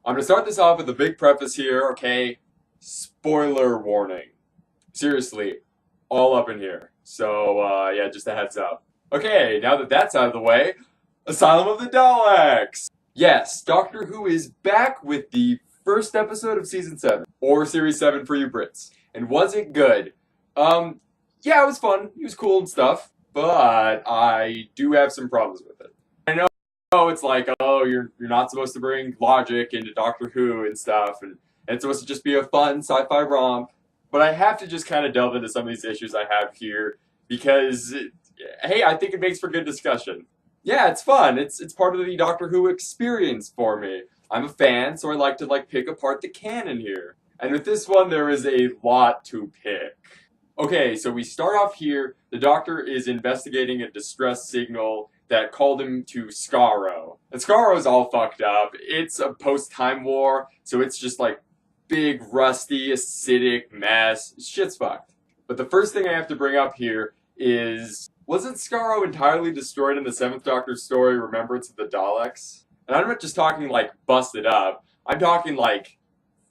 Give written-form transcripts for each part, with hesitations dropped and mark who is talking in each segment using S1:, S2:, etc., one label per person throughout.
S1: I'm gonna start this off with a big preface here, okay? Spoiler warning. Seriously, all up in here. So, yeah, just a heads up. Okay, now that that's out of the way, Asylum of the Daleks! Yes, Doctor Who is back with the first episode of Season 7, or Series 7 for you Brits. And was it good? Yeah, it was fun, it was cool and stuff, but I do have some problems with it. I know it's like, oh, you're not supposed to bring logic into Doctor Who and stuff, and it's supposed to just be a fun sci-fi romp. But I have to just kind of delve into some of these issues I have here because, hey, I think it makes for good discussion. Yeah, it's fun. It's part of the Doctor Who experience for me. I'm a fan, so I like to pick apart the canon here. And with this one, there is a lot to pick. Okay, so we start off here. The Doctor is investigating a distress signal that called him to Skaro. And Skaro's all fucked up. It's a post-Time War, so it's just like big, rusty, acidic mess. Shit's fucked. But the first thing I have to bring up here is, wasn't Skaro entirely destroyed in the 7th Doctor's story, Remembrance of the Daleks? And I'm not just talking like busted up, I'm talking like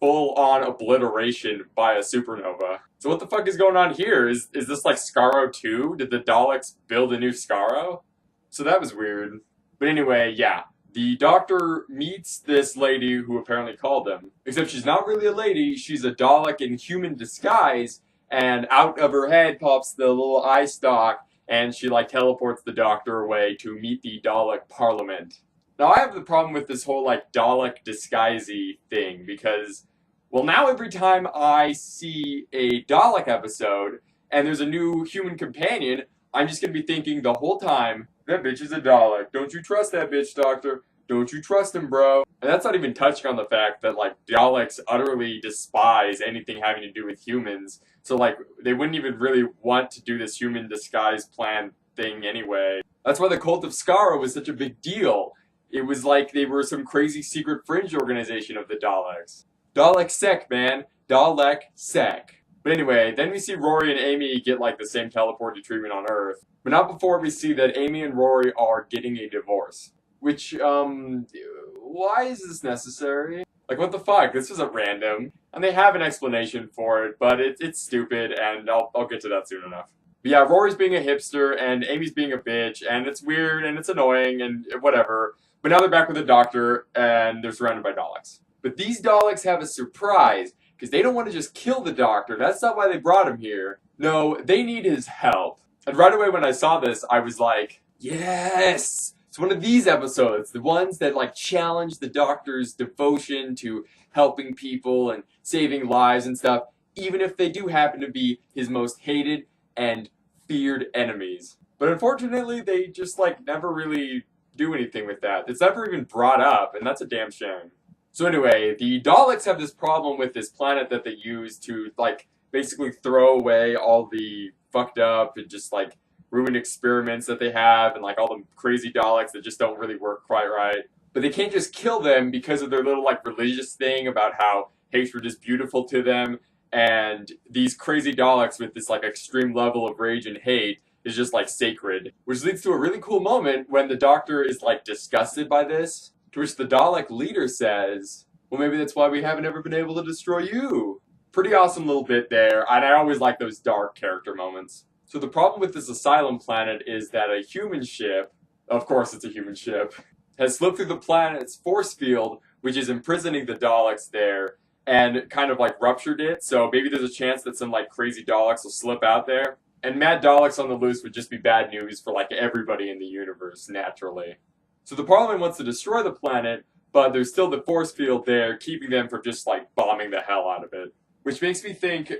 S1: full-on obliteration by a supernova. So what the fuck is going on here? Is this like Skaro 2? Did the Daleks build a new Skaro? So that was weird. But anyway, yeah. The Doctor meets this lady who apparently called him. Except she's not really a lady, she's a Dalek in human disguise, and out of her head pops the little eye stalk, and she like teleports the Doctor away to meet the Dalek Parliament. Now I have the problem with this whole like Dalek disguisey thing, because, well, now every time I see a Dalek episode, and there's a new human companion, I'm just gonna be thinking the whole time, that bitch is a Dalek. Don't you trust that bitch, Doctor? Don't you trust him, bro? And that's not even touching on the fact that, like, Daleks utterly despise anything having to do with humans. So, like, they wouldn't even really want to do this human disguise plan thing anyway. That's why the Cult of Skaro was such a big deal. It was like they were some crazy secret fringe organization of the Daleks. Dalek Sec, man. Dalek Sec. But anyway, then we see Rory and Amy get like the same teleported treatment on Earth. But not before we see that Amy and Rory are getting a divorce. Which, why is this necessary? Like, what the fuck? This isn't random. And they have an explanation for it, but it's stupid, and I'll get to that soon enough. But yeah, Rory's being a hipster, and Amy's being a bitch, and it's weird, and it's annoying, and whatever. But now they're back with the Doctor, and they're surrounded by Daleks. But these Daleks have a surprise, because they don't want to just kill the Doctor. That's not why they brought him here. No, they need his help. And right away when I saw this, I was like, yes! It's one of these episodes, the ones that like challenge the Doctor's devotion to helping people and saving lives and stuff, even if they do happen to be his most hated and feared enemies. But unfortunately, they just like never really do anything with that. It's never even brought up, and that's a damn shame. So anyway, the Daleks have this problem with this planet that they use to like basically throw away all the fucked up and just like ruined experiments that they have, and like all the crazy Daleks that just don't really work quite right. But they can't just kill them because of their little like religious thing about how hatred is beautiful to them, and these crazy Daleks with this like extreme level of rage and hate is just like sacred. Which leads to a really cool moment when the Doctor is like disgusted by this, to which the Dalek leader says, well, maybe that's why we haven't ever been able to destroy you. Pretty awesome little bit there, and I always like those dark character moments. So the problem with this Asylum planet is that a human ship, of course it's a human ship, has slipped through the planet's force field, which is imprisoning the Daleks there, and kind of like ruptured it, so maybe there's a chance that some like crazy Daleks will slip out there. And mad Daleks on the loose would just be bad news for like everybody in the universe, naturally. So the Parliament wants to destroy the planet, but there's still the force field there, keeping them from just like bombing the hell out of it. Which makes me think,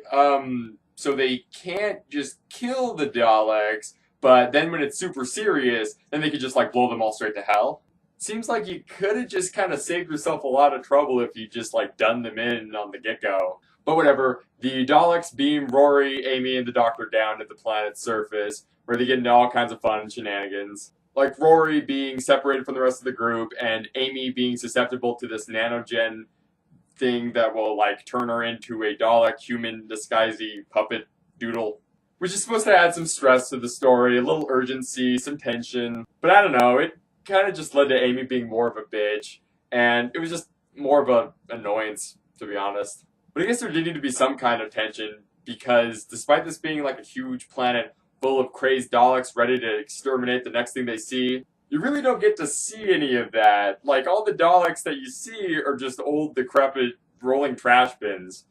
S1: so they can't just kill the Daleks, but then when it's super serious, then they could just like blow them all straight to hell. Seems like you could have just kind of saved yourself a lot of trouble if you just like done them in on the get-go. But whatever, the Daleks beam Rory, Amy, and the Doctor down to the planet's surface, where they get into all kinds of fun shenanigans. Like Rory being separated from the rest of the group, and Amy being susceptible to this nanogen thing that will like turn her into a Dalek human disguisey puppet doodle. Which is supposed to add some stress to the story, a little urgency, some tension. But I don't know, it kind of just led to Amy being more of a bitch, and it was just more of an annoyance, to be honest. But I guess there did need to be some kind of tension, because despite this being like a huge planet full of crazed Daleks ready to exterminate the next thing they see, you really don't get to see any of that. Like, all the Daleks that you see are just old, decrepit, rolling trash bins.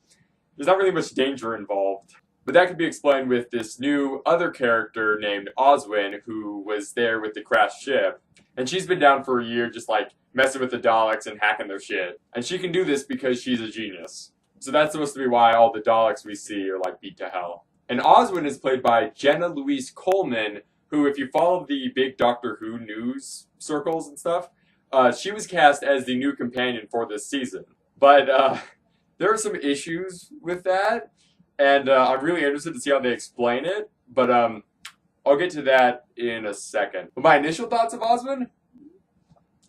S1: There's not really much danger involved. But that could be explained with this new other character named Oswin, who was there with the crashed ship. And she's been down for a year just like messing with the Daleks and hacking their shit. And she can do this because she's a genius. So that's supposed to be why all the Daleks we see are like beat to hell. And Oswin is played by Jenna-Louise Coleman, who, if you follow the big Doctor Who news circles and stuff, she was cast as the new companion for this season. But there are some issues with that, and I'm really interested to see how they explain it. But I'll get to that in a second. But my initial thoughts of Oswin?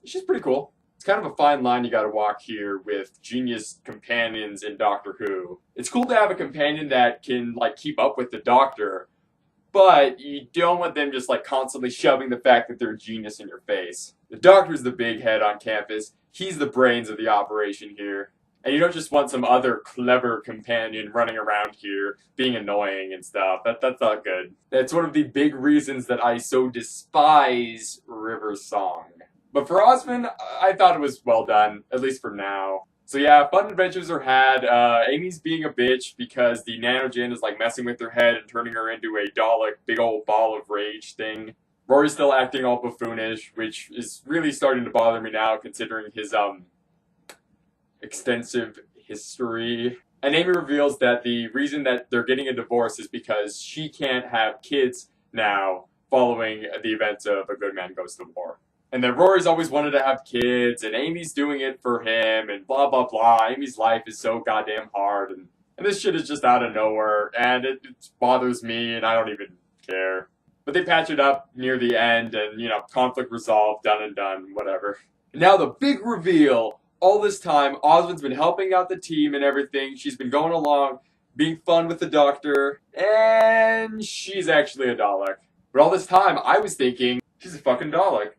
S1: She's pretty cool. It's kind of a fine line you gotta walk here with genius companions in Doctor Who. It's cool to have a companion that can, like, keep up with the Doctor, but you don't want them just, like, constantly shoving the fact that they're a genius in your face. The Doctor's the big head on campus. He's the brains of the operation here. And you don't just want some other clever companion running around here being annoying and stuff. That's not good. That's one of the big reasons that I so despise River's song. But for Osmond, I thought it was well done, at least for now. So yeah, fun adventures are had. Amy's being a bitch because the Nanogen is like messing with her head and turning her into a Dalek, big old ball of rage thing. Rory's still acting all buffoonish, which is really starting to bother me now, considering his extensive history. And Amy reveals that the reason that they're getting a divorce is because she can't have kids now following the events of A Good Man Goes to War. And that Rory's always wanted to have kids, and Amy's doing it for him, and blah blah blah. Amy's life is so goddamn hard, and this shit is just out of nowhere, and it bothers me, and I don't even care. But they patch it up near the end, and, you know, conflict resolved, done and done, whatever. And now the big reveal. All this time, Oswald's been helping out the team and everything. She's been going along, being fun with the Doctor, and she's actually a Dalek. But all this time, I was thinking, she's a fucking Dalek.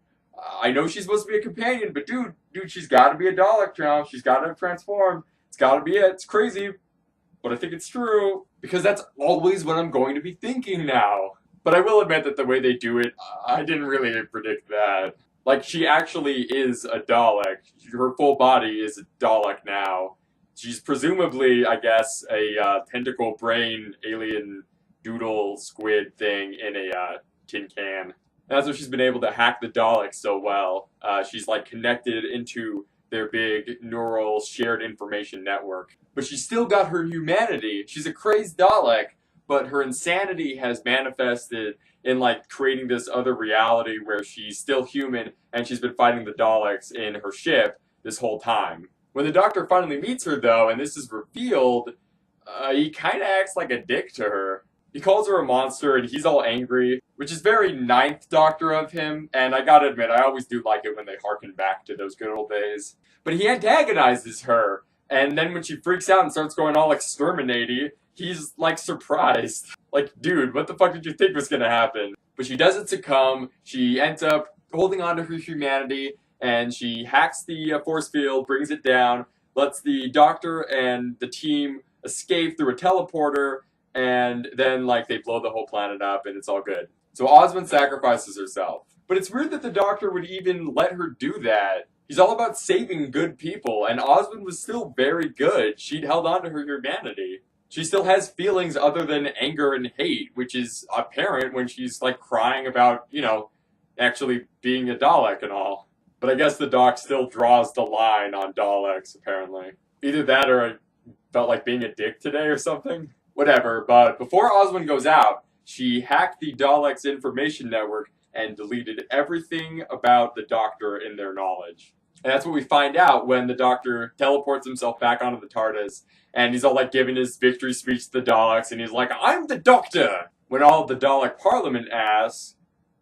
S1: I know she's supposed to be a companion, but dude, she's gotta be a Dalek now. She's gotta transform. It's gotta be it. It's crazy. But I think it's true. Because that's always what I'm going to be thinking now. But I will admit that the way they do it, I didn't really predict that. Like, she actually is a Dalek. Her full body is a Dalek now. She's presumably, I guess, a tentacle brain alien doodle squid thing in a tin can. And that's why she's been able to hack the Daleks so well. She's like connected into their big neural shared information network. But she's still got her humanity. She's a crazed Dalek, but her insanity has manifested in like creating this other reality where she's still human and she's been fighting the Daleks in her ship this whole time. When the Doctor finally meets her though, and this is revealed, he kind of acts like a dick to her. He calls her a monster and he's all angry, which is very Ninth Doctor of him, and I gotta admit, I always do like it when they harken back to those good old days. But he antagonizes her, and then when she freaks out and starts going all exterminating, he's like surprised. Like, dude, what the fuck did you think was gonna happen? But she doesn't succumb, she ends up holding on to her humanity, and she hacks the force field, brings it down, lets the Doctor and the team escape through a teleporter, and then, like, they blow the whole planet up, and it's all good. So Osmond sacrifices herself. But it's weird that the Doctor would even let her do that. He's all about saving good people, and Osmond was still very good. She'd held on to her humanity. She still has feelings other than anger and hate, which is apparent when she's, like, crying about, you know, actually being a Dalek and all. But I guess the Doc still draws the line on Daleks, apparently. Either that or I felt like being a dick today or something. Whatever, but before Oswald goes out, she hacked the Daleks' information network and deleted everything about the Doctor in their knowledge. And that's what we find out when the Doctor teleports himself back onto the TARDIS, and he's all like giving his victory speech to the Daleks, and he's like, "I'm the Doctor!" When all of the Dalek Parliament asks,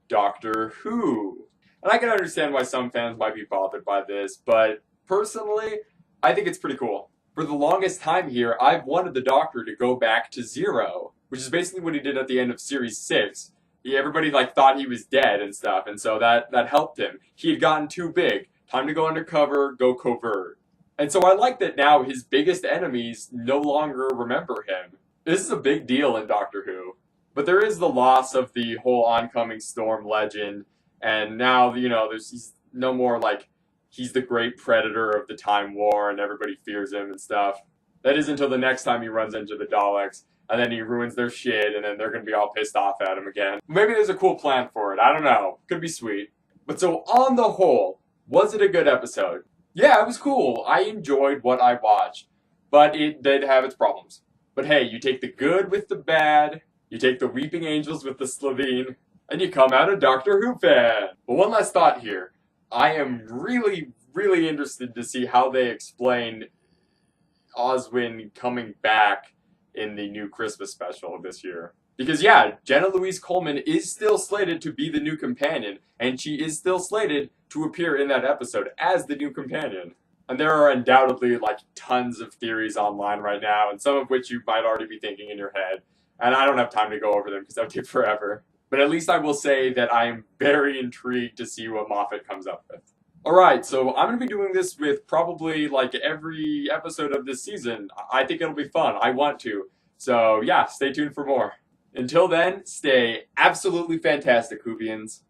S1: "Doctor who?" And I can understand why some fans might be bothered by this, but personally, I think it's pretty cool. For the longest time here, I've wanted the Doctor to go back to 0, which is basically what he did at the end of Series 6. Everybody like thought he was dead and stuff, and so that helped him. He had gotten too big. Time to go undercover, go covert. And so I like that now his biggest enemies no longer remember him. This is a big deal in Doctor Who. But there is the loss of the whole oncoming storm legend, and now, he's no more like he's the great predator of the Time War and everybody fears him and stuff. That is until the next time he runs into the Daleks, and then he ruins their shit, and then they're gonna be all pissed off at him again. Maybe there's a cool plan for it, I don't know. Could be sweet. But so, on the whole, was it a good episode? Yeah, it was cool. I enjoyed what I watched, but it did have its problems. But hey, you take the good with the bad, you take the Weeping Angels with the Slovene, and you come out a Doctor Who fan. But one last thought here. I am really, really interested to see how they explain Oswin coming back in the new Christmas special this year. Because yeah, Jenna-Louise Coleman is still slated to be the new companion, and she is still slated to appear in that episode as the new companion. And there are undoubtedly like tons of theories online right now, and some of which you might already be thinking in your head. And I don't have time to go over them because that would take forever. But at least I will say that I am very intrigued to see what Moffat comes up with. Alright, so I'm going to be doing this with probably like every episode of this season. I think it'll be fun. I want to. So yeah, stay tuned for more. Until then, stay absolutely fantastic, Whovians.